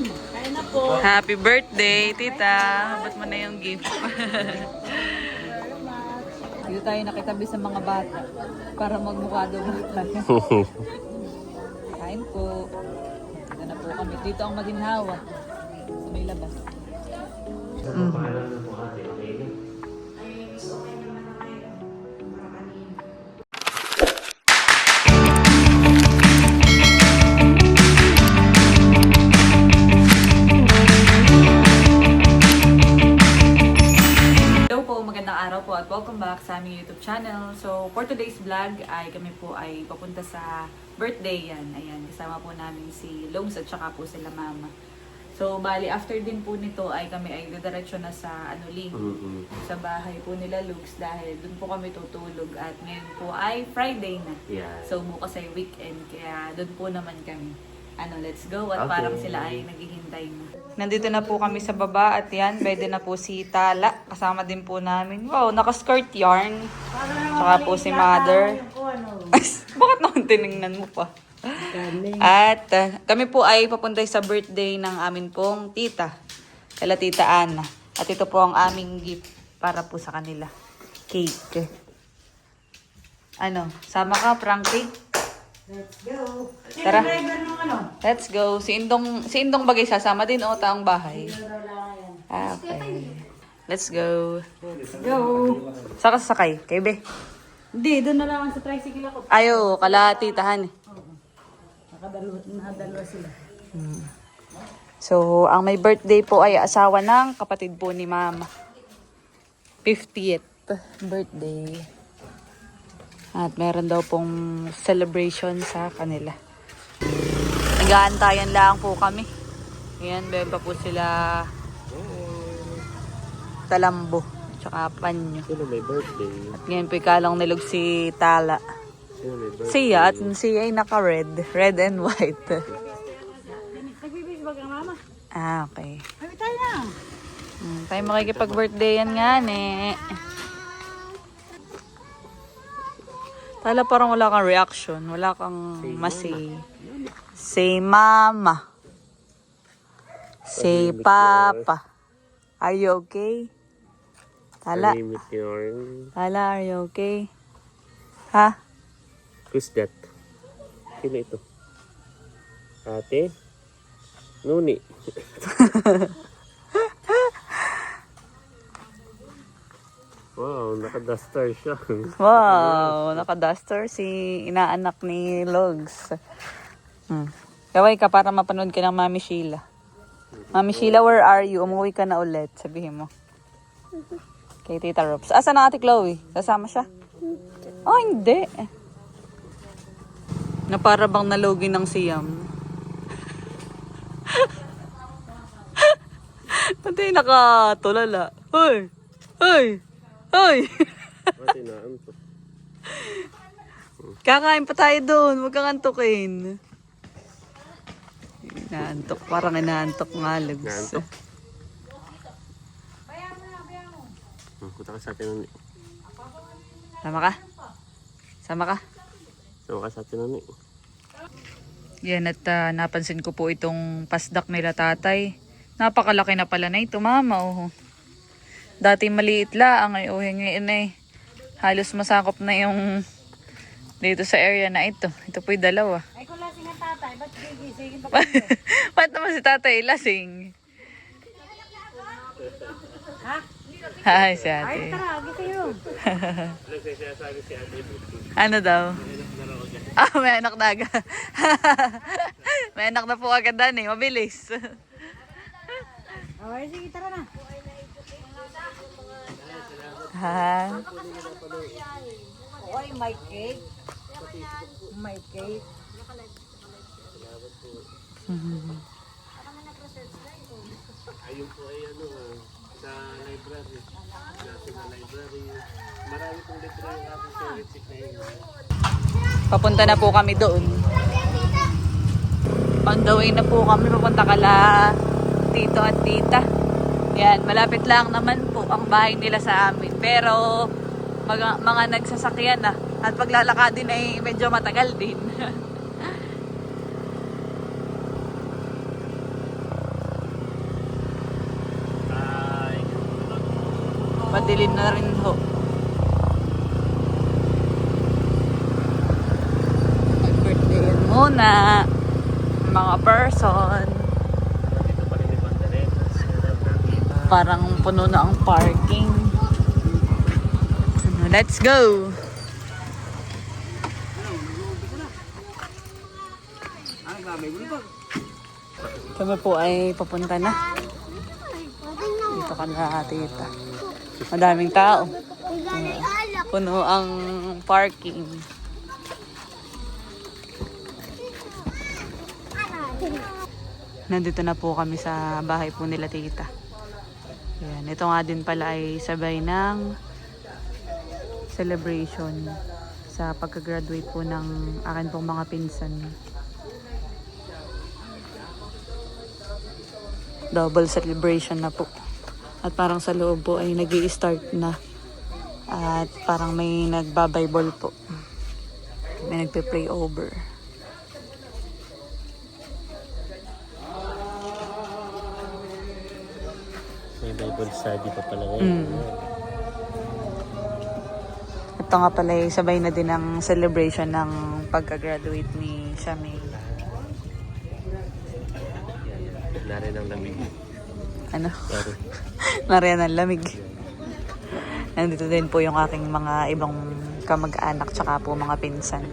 Kain na po. Happy birthday, tita. Ba't mo na yung gift? Dito tayo nakitabi sa mga bata para magmukha daw tayo. Kain po. Dito na po kami. Dito ang maginhawa. Sa may labas. Hello po, magandang araw po at welcome back sa aming YouTube channel. So, for today's vlog ay kami po ay papunta sa birthday yan. Ayan, kasama po namin si Logs at saka po sila mama. So, bali, after din po nito ay kami ay didiretso na sa Anuling. Sa bahay po nila Logs dahil dun po kami tutulog at ngayon po ay Friday na. Yeah. So, bukas ay weekend kaya dun po naman kami. Let's go at Okay. parang sila ay naghihintay na. Nandito na po kami sa baba at yan, pwede na po si Tala. Kasama din po namin. Wow, naka-skirt yarn. Tsaka po si Mother. Bakit naman tinignan mo pa? At kami po ay papunta sa birthday ng amin pong tita. Kala Tita Ana. At ito po ang aming gift para po sa kanila. Cake. Sama ka, prank cake? Let's go. Tara. Driver ng ano? Let's go. Si Indong bagay sasama din o taong bahay. Okay. Let's go. Go. Saka sasakay? Kay Be? Hindi, doon na lang sa tricycle ako. Ayo, kala titahan. Nakadalawa sila. So, ang may birthday po ay asawa ng kapatid po ni Mama. 50th birthday. At meron daw pong celebration sa kanila. Nag-aantayan lang po kami. Ayan, meron pa po sila talambo. Tsaka panyo. Sino may birthday? At ngayon po ikalang nilog si Tala. Sino may birthday? Siya at siya ay naka-red. Red and white. Nagbibisbag ang mama. Okay. Kami tayo na. Tayo makikipag-birthday yan nga, ne. Tala parang wala kang reaction. Wala kang masay. Say mama. Say papa. Are you okay? Tala. Tahimik yarn. Tala, are you okay? Ha? Who's that? Sino ito? Ate? Nuni. Wow, naka-duster siya. Wow, naka-duster si inaanak ni Logs. Gaway ka para mapanood ka ng Mami Sheila. Mami Sheila, where are you? Umuwi ka na ulit, sabihin mo. Kay Tita Rops. Asa na Ate Chloe? Kasama siya? Oh, hindi. Na para bang nalogi ng siyam. Pati nakatulala. Hoy! Hoy! Hoy! Ate na, anto. Kakain pa tayo doon. Huwag kang antukin. Inaantok. Parang inaantok nga, Lugs. Naantok? Punta ka sa atin Nuni. Sama ka? Sama ka? Sama ka sa atin Nuni. Yan at napansin ko po itong pasdak nila tatay. Napakalaki na pala na ito, mama. Oh. Dati maliit lang. Ngayon eh. Halos masakop na yung dito sa area na ito. Ito po'y dalawa. Ay, kung lasing ang tatay, ba't gigisingin pa Ba't naman si tatay lasing? Ha? Hi, si Ay, ate. tara, gising yun. Ano daw? May anak na agad. May anak na po agad dan eh. Mabilis. Okay, sige, tara na. Ha? Oy, my cake. My cake. Ayun po ay sa library. National Library. Marami pong libro yung ating favorite sick na yun. Papunta na po kami doon. On the way na po kami. Papunta kala tito at tita. Yan, malapit lang naman po ang bahay nila sa amin. Pero mga nagsasakyan na. At paglalakadin ay medyo matagal din. Madilim na rin ho. Birthday muna. Mga person. Dito pa rin ni Bandanetas. Parang puno na ang parking. Let's go! Kami po ay papunta na. Dito ka na, tita. Madaming tao. Puno ang parking. Nandito na po kami sa bahay po nila tita. Yan. Ito nga din pala ay sabay ng celebration sa pagka-graduate po ng akin pong mga pinsan. Double celebration na po. At parang sa loob po ay nag-i-start na. At parang may nagba-Bible po. May nagpe-pray over. May Bible study pa pala ngayon. Ito nga pala ay sabay na din ang celebration ng pagka-graduate ni Shamay. Narin ang lamig. Ano? Sorry. Nariyan ang lamig. Nandito din po yung aking mga ibang kamag-anak tsaka po mga pinsan.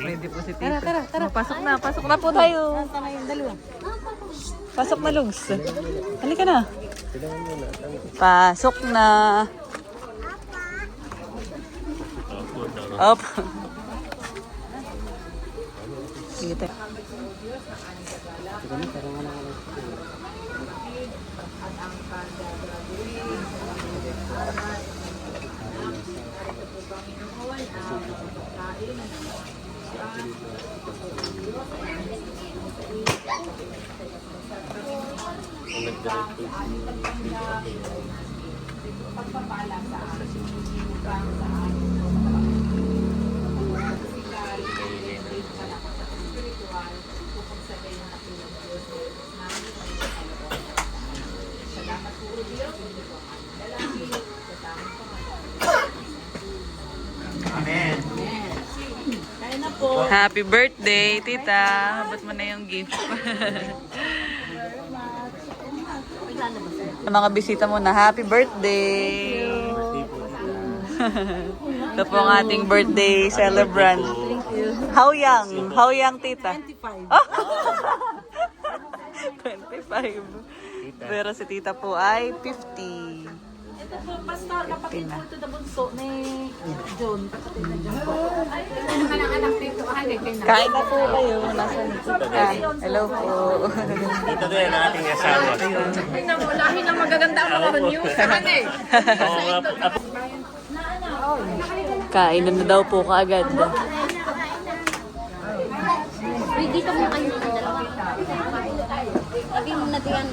Ready po si Tita. Tara. Pasok na po tayo. Nasaan na yung dalawa? Pasok na, Lugs. Halika na. Pasok na. Up. Sige tayo. Happy birthday, tita. Ba't mo na yung gift? Mga bisita mo na, happy birthday! Ito po ang ating birthday celebrant. How young? How young, tita? 25. 25. Pero si tita po ay 50. Ito po, pastor, kapatid po ito na bunso ni John. Kapatid na John po. Kain na po kayo. Nasaan? Hello po. Ito din ang ating asawa. Tingnan mo, lahi na magaganda ang mga news. Oo nga po. Kain na daw po kaagad. Uy, dito mo kayo ng dalawa. Lagi mo na diyan.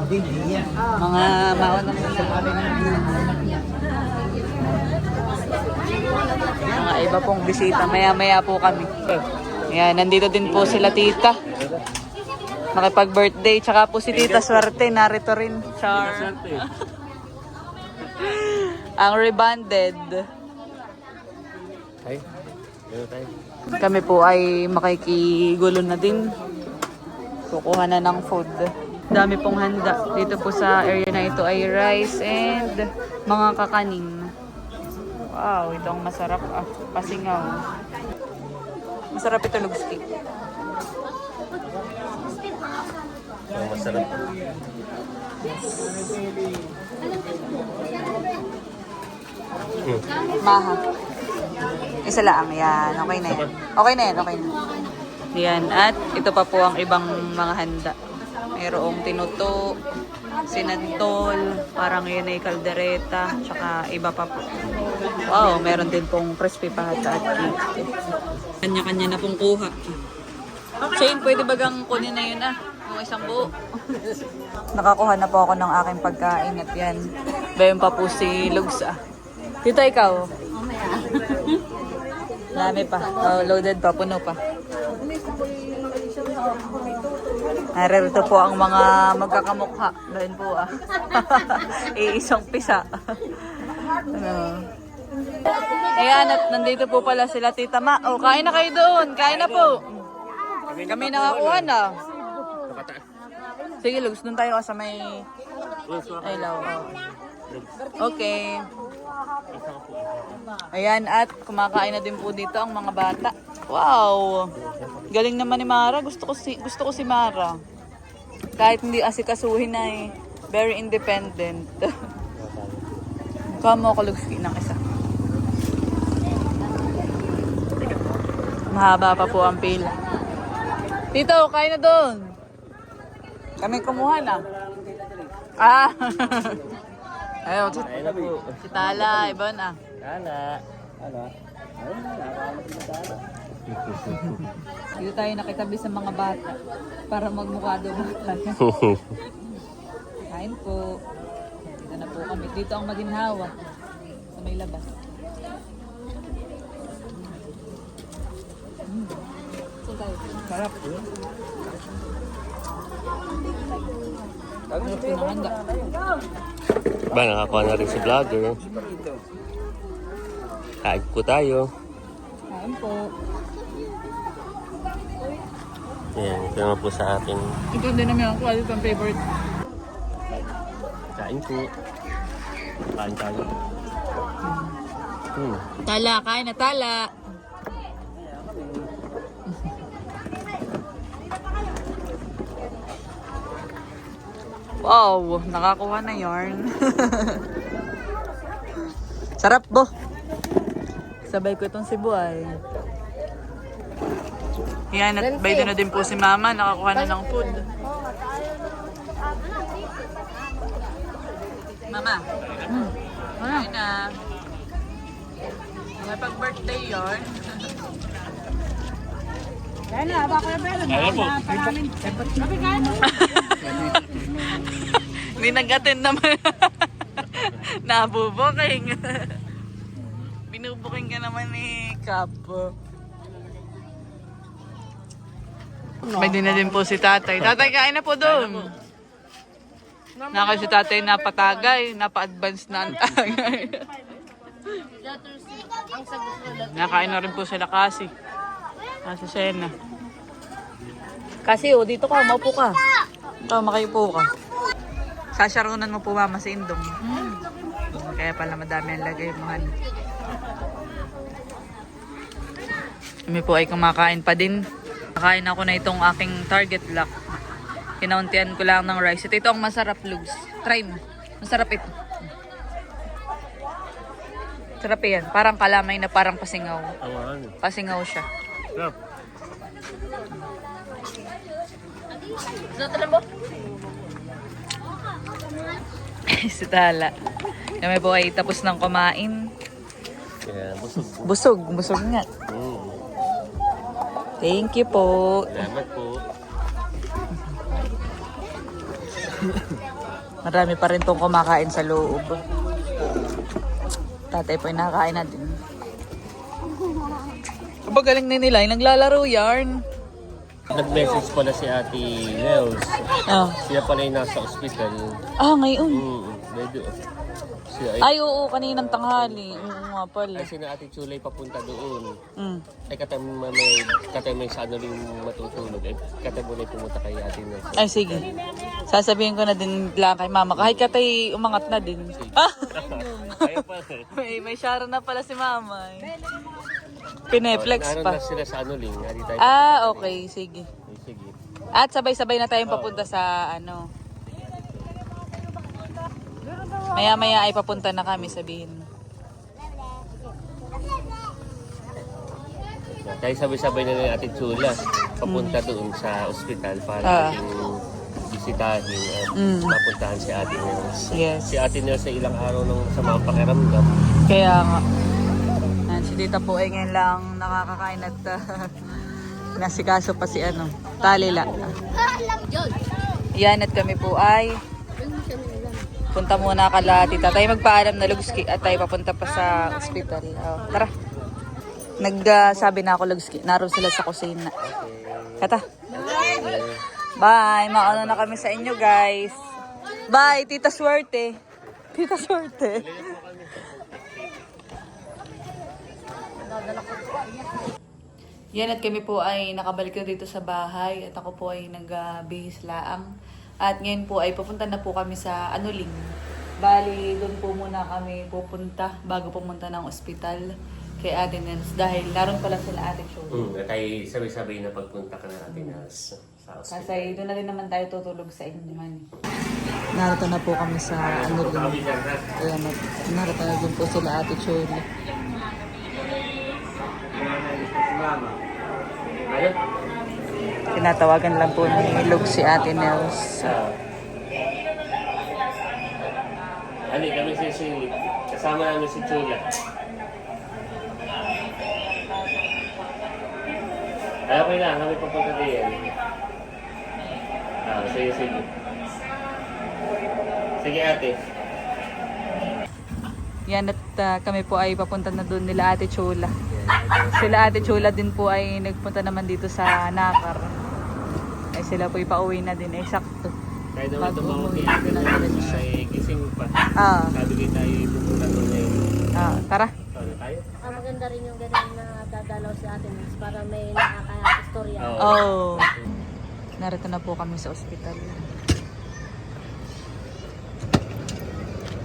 Mga maunang mga iba pong bisita. Maya-maya po kami. Ayan, nandito din po sila tita. Makipag-birthday. Tsaka po si Tita Swerte. Narito rin. Char. Ang rebonded. Ay, gano'n tayo. Kami po ay makikigulo na din. Kukuha na ng food. Dami pong handa. Dito po sa area na ito ay rice and mga kakanin. Wow, ito ang masarap. Pasingaw. Masarap ito, Lugski. Ang masarap. Maha. Isa lang. Yan. Okay na yan. Okay na yan. Okay na. Yan. At ito pa po ang ibang mga handa. Mayroong tinuto, sinantol, parang yun ay kaldereta, tsaka iba pa po. Wow, meron din pong crispy pata at cake. Kanya-kanya na pong kuha. Shane, pwede bagang kunin na yun ah? mo isang buo. Nakakuha na po ako ng aking pagkain at yan. Bayon pa po si Lugs ah. Tito, ikaw? Dami pa. Oh, loaded pa, puno pa. Narito po ang mga magkakamukha. Doon po ah. Iisang pisa. Ano? Ayan, at nandito po pala sila Tita Ma. Oh, kain na kayo doon. Kain na po. Kami nakakuha na. Sige, Lugs, doon tayo sa may ilaw. Oh. Okay. Ayan, at kumakain na din po dito ang mga bata. Wow! Galing naman ni Mara. Gusto ko si Mara. Kahit hindi asikasuhin na eh. Very independent. Mukha mo ako, Lugs, ng isa. Mahaba pa po ang pila. Tito, kain na doon. Kami kumuha na. Ah! Ayun, si Tala, Ibon ah. Tala. Dito tayo nakitabi sa mga bata para magmukha daw bata. Kain po. Dito na po kami. Dito ang maginhawa sa may labas. Sarap. Sarap pinahanda. Ba, nakakuha na rin si vlogger. Kain po tayo. Kain po. Ayan, ito naman po sa akin. Ito din naman ako. Ano itong favorite? Kain po. Kain tayo. Tala, kain na tala. Wow, nakakuha na yarn. Sarap bo. Sabay ko itong sibuay. Yan, at bay na din po si Mama. Nakakuha na ng food. Mama. Kain na. May pag-birthday yarn. Kaya na, baka na pera. Kaya po. Sabi kaya na. Hindi nag-attend naman. Nabubuking. Binubuking ka naman ni Kap. May din na din po si Tatay. Tatay, kain na po doon. Naka si Tatay napatagay. Napa-advance na ang tagay. Nakain na rin po sila kasi. Nasa Sena. Kasi dito ka, maupo ka. Ikaw, makayupo ka. Sasyarunan mo po Mama si Indong. Kaya pala madami ang lagay mahal. Kami po ay kumakain pa din. Nakain ako na itong aking target lock. Kinauntian ko lang ng rice. Ito ang masarap, Lugs. Try mo. Masarap ito. Sarap yan. Parang kalamay na parang pasingaw. Pasingaw siya. Sarap. Gusto mo? Si Tala. Kami po ay tapos ng kumain. Ayan, busog. Busog nga. Thank you po. Salamat po. Marami pa rin tong kumakain sa loob. Tatay po ay nakakain na din. Aba, galing na nila. Yung naglalaro yarn. Nag-message pala si Ate Nels. Oh. Siya pala yung nasa ospital. Ah, ngayon. Medyo. Siya Ay, oo, kaninang tanghali. Oo nga pala. Ay, sina Ate Chulay papunta doon. Mm. Ay, katamay sa ano rin matutulog. Ay, katamay pumunta kay Ate Nels. Ay, sige. Sasabihin ko na din lang kay Mama. Kahit katay umangat na din. Ah! Kaya pa. may share na pala si Mama. Pineflex Naroon pa. na sila sa ano ling. Ah, okay. Sige. Sige. At sabay-sabay na tayong papunta sa ano. Maya-maya ay papunta na kami, sabihin. Tayo sabay-sabay na ni Ate Chula papunta doon sa ospital para ating bisitahin at mapuntahan si Ate Nels. Yes. Si Ate Nels sa ilang araw nung sa mga pakiramdam. Kaya nga. Si Tita po ay ngayon lang nakakakain at nasikaso pa si ano, Talila. Yan at kami po ay punta muna kala tita. Tayo magpaalam na Lugski at tayo papunta pa sa ospital. Oh, tara. Nagsabi na ako Lugski. Naroon sila sa kusina. Kata. Bye. Mauna na kami sa inyo guys. Bye. Tita Swerte. Tita Swerte. Yan at kami po ay nakabalik na dito sa bahay at ako po ay nag-bihis laang. At ngayon po ay pupunta na po kami sa Anuling. Bali, doon po muna kami pupunta bago pumunta ng ospital kay Ate Nels dahil naroon pala sila Ate Cholo. At ay sabi-sabi na pagpunta ka na natin sa hospital. Kasi doon na rin naman tayo tutulog sa inyo man. Narito na po kami sa Anuling. Ayan, narito na doon po sila Ate Cholo. Ano? Tinatawagan lang po ni Lug si Ate Nels. Ali, kami si kasama namin si Chula. Ay, okay lang, kami papunta diyan. Sige. Sige ate. Yan at kami po ay papunta na doon nila Ate Chula. Sila Ate Chula din po ay nagpunta naman dito sa Nakar. Ay sila po ipauwi na din ay sakto. Kahit naman tumawag kay ate natin ay gising pa. Sabi tayo pupunta doon ngayon. Tara. Ano tayo? Maganda rin yung ganun na dadalaw sa atin para may nakaka-istorya. Oh. Narito na po kami sa ospital.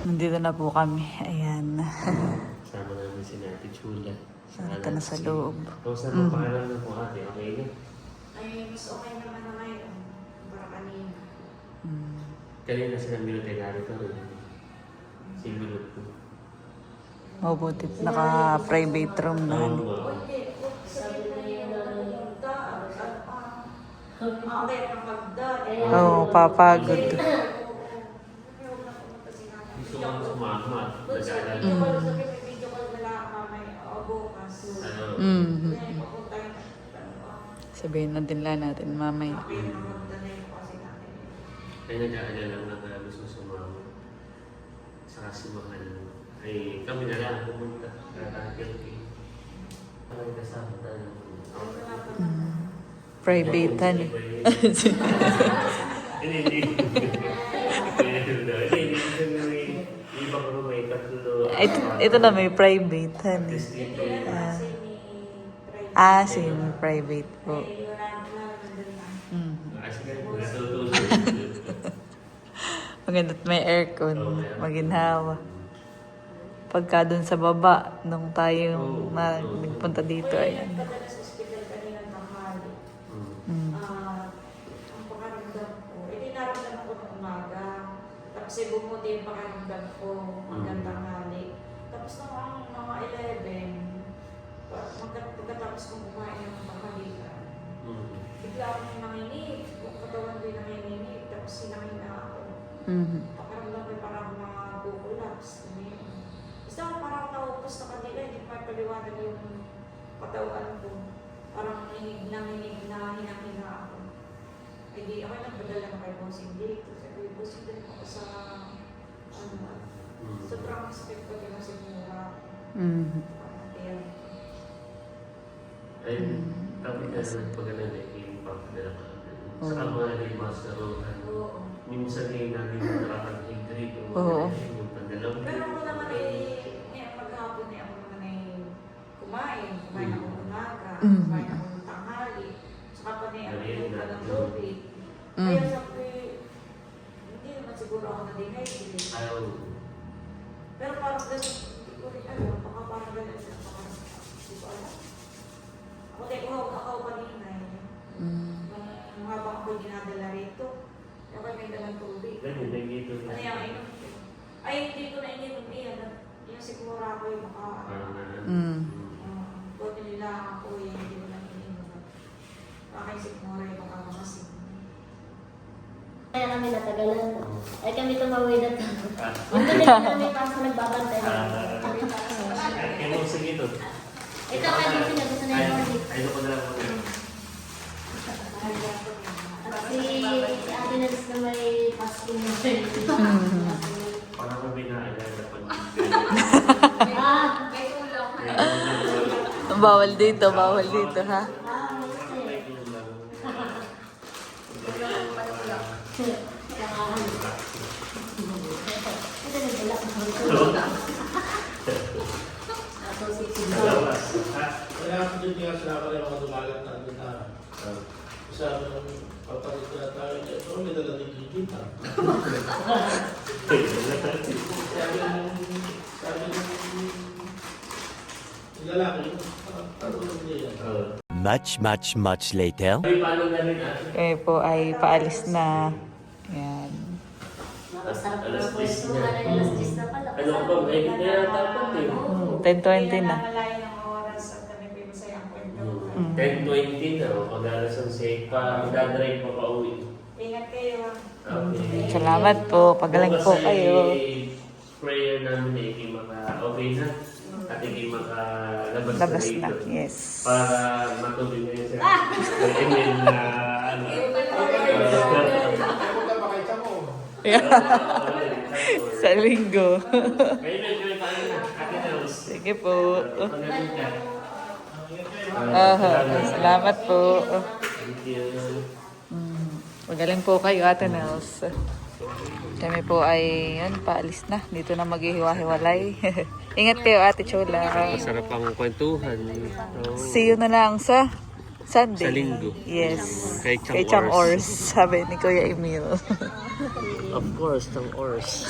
Nandito na po kami. Ayan. Sama namin si Ate Chula. Narito na sa loob. Kamusta mo paalam na po ate? Okay na? Ay, mas okay naman na ngayon. Para kanina. Kanina silang minutay narito rin. Si Milot po. Mabuti. Naka-private room na. Oh, papagod. Gusto mo sumama. Sabihin na din lang natin mamaya. Ay nag-aalala lang na gusto sumama. Saka si Mahal. Ay kami na lang pumunta. Kami kasama tayo. Privatean. Hindi. Iba ko may tatlo. Ito na may privatean. Semi-private po. Maganda at may aircon. Maginhawa. Pagka dun sa baba, nung tayo nagpunta dito, ayan. Ang pakaramdam ko, naramdaman ko ng umaga. Tapos bumuti yung pakaramdam ko hanggang tanghali. Tapos nung mga 11, pagkatapos kong kumain ng tanghalian, bigla akong nanginig. Yung katawan ko yung nanginig. Tapos sinangina ako. Pakaramdam ko parang mga bukulaps. Basta ako parang naupos na kanila, hindi pa paliwanag yung katawan ko. Parang nanginig na hinang-hina ako. Ay di ako nagpadala na kay Bossing dito. Sabi, Bossing din ako sa sobrang sakit ko din sa mura. Kaya ay, tapos na naman pag ano na yung pagpadala ka. Saka mga nag-master minsan yung namin nakakag-hydrate yung padala. pero ako naman maghapon ako naman kumain ako ng umaga, kumain ako ng tanghali, saka pa ako ng tubig. Kaya sabi, hindi naman siguro ako na-dehydrate. Ayaw. Pero parang ganun, hindi ko rin alam, baka parang ganun siya, baka hindi ko alam. Ako kanina nung habang ako dinadala rito, ako may dalang tubig. Ganyan, nagigito Ano yung inom? Ay, hindi ko na ininom yan. Yung siguro ako yung maka... Buti nila ako yung hindi ko lang ininom. Bakit siguro yung maka mamasing. Kaya kami natagalan. Ay kami tumawid na ito. Yung tuloy na kami pasok nagbabantay. Kaya mo sige ito. Ito kaya gusto na yung Ayaw ko na lang. Si Ate Nels na may Pasko na rin. Parang kami naalala pag Ah, Bawal dito ha. kasi. Ito na pala. Salamat. Kaya ako din nga sila ka rin mga dumagat na din na sabi ng papalit na tayo ito, may dala din yung kita. Sabi ng lalaki, tatulog niya yan. Much later. Ay, paano na rin ate? Kami po ay paalis na. Yan. Napasarap Alas ng 10 pwesto. na. Alas 10 na pala. Ano ba? May kaya dapat eh. 10:20 na. Malayo ng oras at kami po masaya ang kwento. 10:20 na. Pag-alas ang safe pa. Magdadrive pa pa uwi. Ingat kayo. Okay. Salamat po. Pagaling po Kasi kayo. prayer namin na hindi maka-okay na. At hindi makalabas Labas dito. na. Yes. Para matuloy na yun sa email na ano. Punta pa kay Chamo. Sa linggo. May email tayo na. Ate Nels. Sige po. Pagaling ka. Salamat po. Thank you. Magaling po kayo, Ate Nels. Kami po ay, yun, paalis na. Dito na maghihiwa-hiwalay. Ingat kayo, Ate Chola. Masarap ang kwentuhan. See you na lang sa Sunday. Sa linggo. Yes. Kay Chang Kay Chang Ors. Ors. Sabi ni Kuya Emil. Of course, ng oars.